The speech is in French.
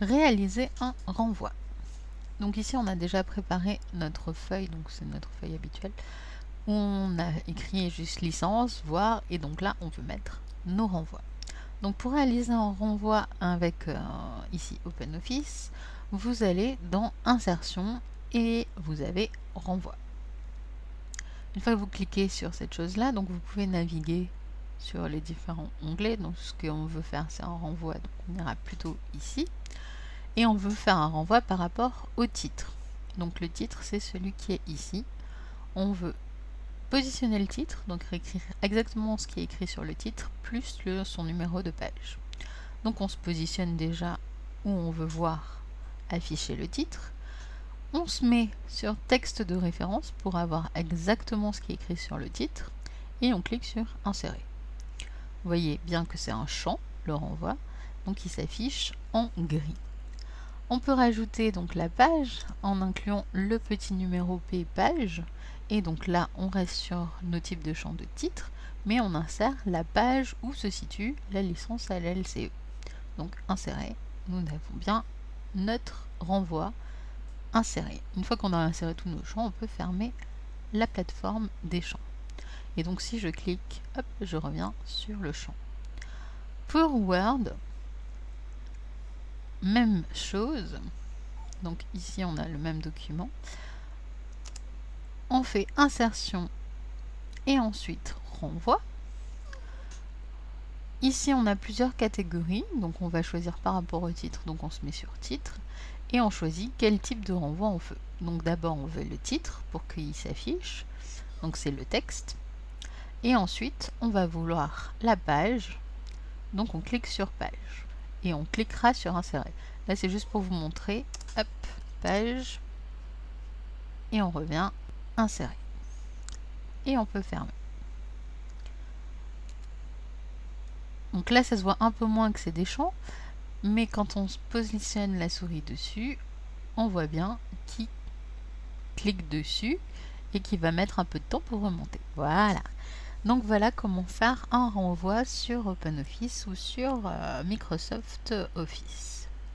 réaliser un renvoi. Donc ici, on a déjà préparé notre feuille, donc c'est notre feuille habituelle, où on a écrit juste licence, voir, et donc là, on peut mettre nos renvois. Donc pour réaliser un renvoi avec ici OpenOffice, vous allez dans Insertion et vous avez Renvoi. Une fois que vous cliquez sur cette chose-là, donc vous pouvez naviguer sur les différents onglets. Donc ce qu'on veut faire, c'est un renvoi, donc on ira plutôt ici. Et on veut faire un renvoi par rapport au titre. Donc le titre, c'est celui qui est ici. On veut positionner le titre, donc écrire exactement ce qui est écrit sur le titre, plus son numéro de page. Donc on se positionne déjà où on veut voir afficher le titre. On se met sur texte de référence pour avoir exactement ce qui est écrit sur le titre. Et on clique sur insérer. Vous voyez bien que c'est un champ, le renvoi, donc il s'affiche en gris. On peut rajouter donc la page en incluant le petit numéro P page. Et donc là, on reste sur nos types de champs de titre, mais on insère la page où se situe la licence à l'LCE. Donc insérer, nous avons bien notre renvoi inséré. Une fois qu'on a inséré tous nos champs, on peut fermer la plateforme des champs. Et donc si je clique, hop, je reviens sur le champ. Pour Word, même chose. Donc ici, on a le même document. On fait insertion et ensuite renvoi. Ici, on a plusieurs catégories, donc on va choisir par rapport au titre, donc on se met sur titre, et on choisit quel type de renvoi on veut. Donc d'abord, on veut le titre pour qu'il s'affiche, donc c'est le texte, et ensuite, on va vouloir la page, donc on clique sur page, et on cliquera sur insérer. Là, c'est juste pour vous montrer, hop, page, et on revient, insérer. Et on peut fermer. Donc là, ça se voit un peu moins que c'est des champs, mais quand on se positionne la souris dessus, on voit bien qu'il clique dessus et qu'il va mettre un peu de temps pour remonter. Voilà. Donc voilà comment faire un renvoi sur OpenOffice ou sur Microsoft Office.